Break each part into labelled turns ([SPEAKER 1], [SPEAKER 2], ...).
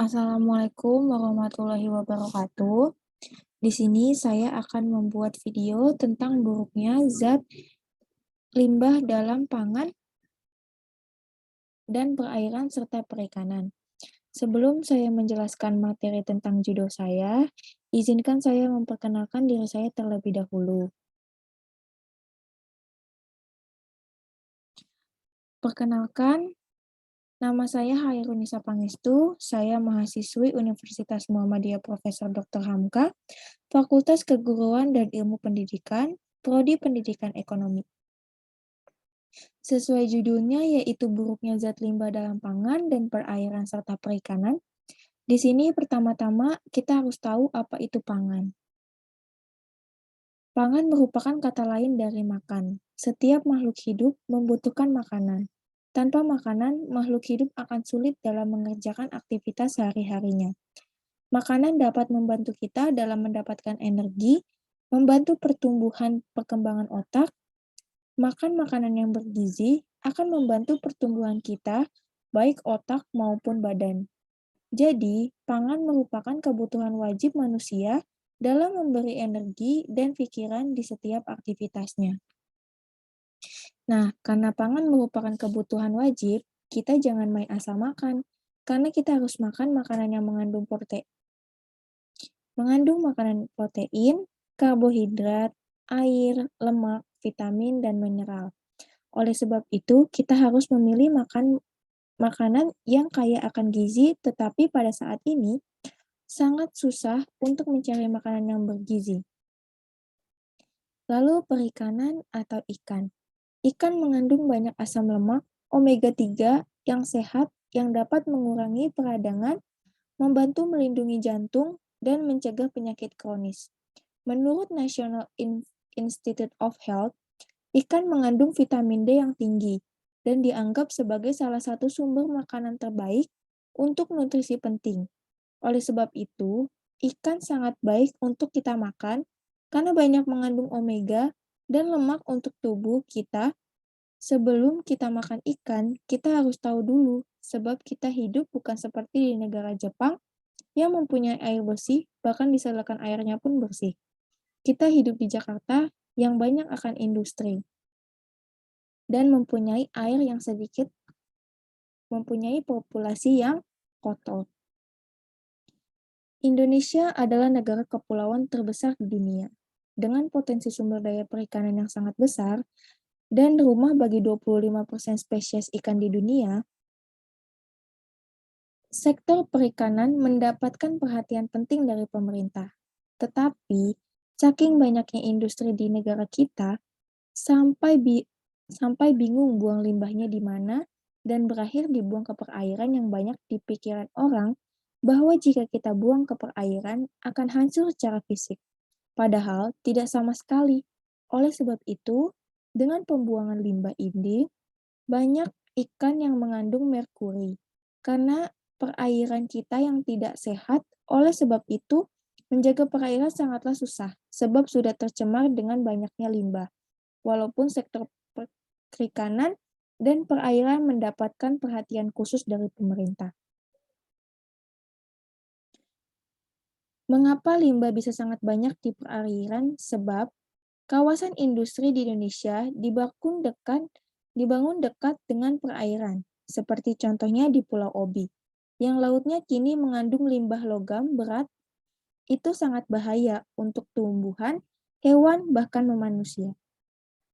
[SPEAKER 1] Assalamualaikum warahmatullahi wabarakatuh. Di sini saya akan membuat video tentang buruknya zat limbah dalam pangan dan perairan serta perikanan. Sebelum saya menjelaskan materi tentang judul saya, izinkan saya memperkenalkan diri saya terlebih dahulu. Perkenalkan, nama saya Hairunisa Pangestu, saya mahasiswi Universitas Muhammadiyah Profesor Dr. Hamka, Fakultas Keguruan dan Ilmu Pendidikan, Prodi Pendidikan Ekonomi. Sesuai judulnya, yaitu buruknya zat limbah dalam pangan dan perairan serta perikanan. Di sini pertama-tama kita harus tahu apa itu pangan. Pangan merupakan kata lain dari makan. Setiap makhluk hidup membutuhkan makanan. Tanpa makanan, makhluk hidup akan sulit dalam mengerjakan aktivitas sehari-harinya. Makanan dapat membantu kita dalam mendapatkan energi, membantu pertumbuhan perkembangan otak. Makan makanan yang bergizi akan membantu pertumbuhan kita, baik otak maupun badan. Jadi, pangan merupakan kebutuhan wajib manusia dalam memberi energi dan pikiran di setiap aktivitasnya. Nah, karena pangan merupakan kebutuhan wajib, kita jangan main asal makan, karena kita harus makan makanan yang mengandung makanan protein, karbohidrat, air, lemak, vitamin, dan mineral. Oleh sebab itu, kita harus memilih makanan yang kaya akan gizi, tetapi pada saat ini sangat susah untuk mencari makanan yang bergizi. Lalu perikanan atau ikan. Ikan mengandung banyak asam lemak, omega 3 yang sehat yang dapat mengurangi peradangan, membantu melindungi jantung, dan mencegah penyakit kronis. Menurut National Institute of Health, ikan mengandung vitamin D yang tinggi dan dianggap sebagai salah satu sumber makanan terbaik untuk nutrisi penting. Oleh sebab itu, ikan sangat baik untuk kita makan karena banyak mengandung omega dan lemak untuk tubuh kita. Sebelum kita makan ikan, kita harus tahu dulu sebab kita hidup bukan seperti di negara Jepang yang mempunyai air bersih, bahkan disalurkan airnya pun bersih. Kita hidup di Jakarta yang banyak akan industri dan mempunyai air yang sedikit, mempunyai populasi yang kotor. Indonesia adalah negara kepulauan terbesar di dunia, dengan potensi sumber daya perikanan yang sangat besar dan rumah bagi 25% spesies ikan di dunia. Sektor perikanan mendapatkan perhatian penting dari pemerintah. Tetapi, saking banyaknya industri di negara kita, sampai bingung buang limbahnya di mana dan berakhir dibuang ke perairan yang banyak di pikiran orang bahwa jika kita buang ke perairan akan hancur secara fisik. Padahal tidak sama sekali. Oleh sebab itu, dengan pembuangan limbah ini, banyak ikan yang mengandung merkuri. Karena perairan kita yang tidak sehat, oleh sebab itu, menjaga perairan sangatlah susah, sebab sudah tercemar dengan banyaknya limbah. Walaupun sektor perikanan dan perairan mendapatkan perhatian khusus dari pemerintah. Mengapa limbah bisa sangat banyak di perairan? Sebab kawasan industri di Indonesia dibangun dekat dengan perairan, seperti contohnya di Pulau Obi, yang lautnya kini mengandung limbah logam berat. Itu sangat bahaya untuk tumbuhan, hewan, bahkan manusia.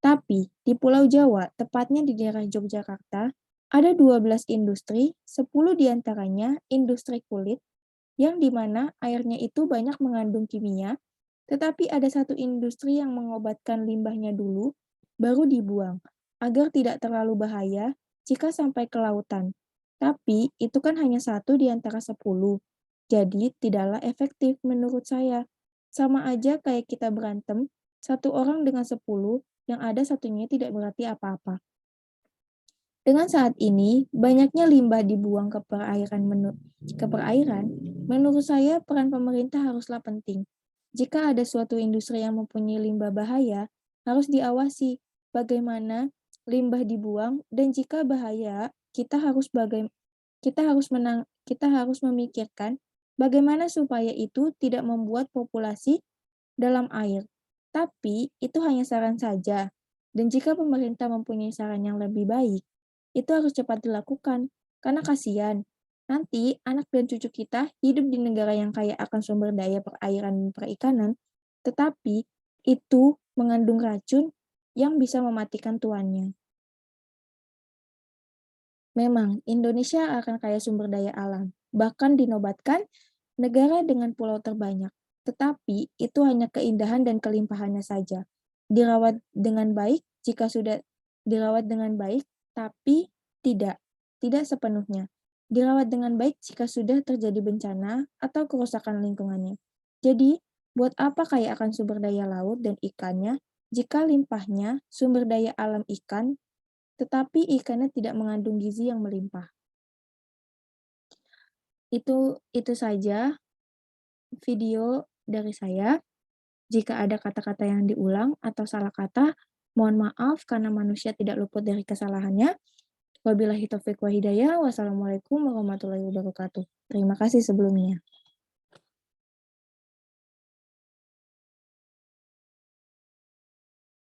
[SPEAKER 1] Tapi di Pulau Jawa, tepatnya di daerah Yogyakarta, ada 12 industri, 10 diantaranya industri kulit, yang dimana airnya itu banyak mengandung kimia, tetapi ada satu industri yang mengobatkan limbahnya dulu, baru dibuang, agar tidak terlalu bahaya jika sampai ke lautan. Tapi itu kan hanya satu di antara 10, jadi tidaklah efektif menurut saya. Sama aja kayak kita berantem, satu orang dengan 10, yang ada satunya tidak berarti apa-apa. Dengan saat ini, banyaknya limbah dibuang ke perairan, menurut saya peran pemerintah haruslah penting. Jika ada suatu industri yang mempunyai limbah bahaya, harus diawasi bagaimana limbah dibuang, dan jika bahaya, kita harus kita harus memikirkan bagaimana supaya itu tidak membuat populasi dalam air. Tapi itu hanya saran saja. Dan jika pemerintah mempunyai saran yang lebih baik, itu harus cepat dilakukan. Karena kasihan, nanti anak dan cucu kita hidup di negara yang kaya akan sumber daya perairan dan perikanan, tetapi itu mengandung racun yang bisa mematikan tuannya. Memang, Indonesia akan kaya sumber daya alam, bahkan dinobatkan negara dengan pulau terbanyak. Tetapi itu hanya keindahan dan kelimpahannya saja. Dirawat dengan baik jika sudah dirawat dengan baik, tapi tidak, tidak sepenuhnya. Dirawat dengan baik jika sudah terjadi bencana atau kerusakan lingkungannya. Jadi, buat apa kaya akan sumber daya laut dan ikannya jika limpahnya sumber daya alam ikan tetapi ikannya tidak mengandung gizi yang melimpah. Itu saja video dari saya. Jika ada kata-kata yang diulang atau salah kata, mohon maaf karena manusia tidak luput dari kesalahannya. Wabillahi taufiq wa hidayah. Wassalamualaikum warahmatullahi wabarakatuh. Terima kasih sebelumnya.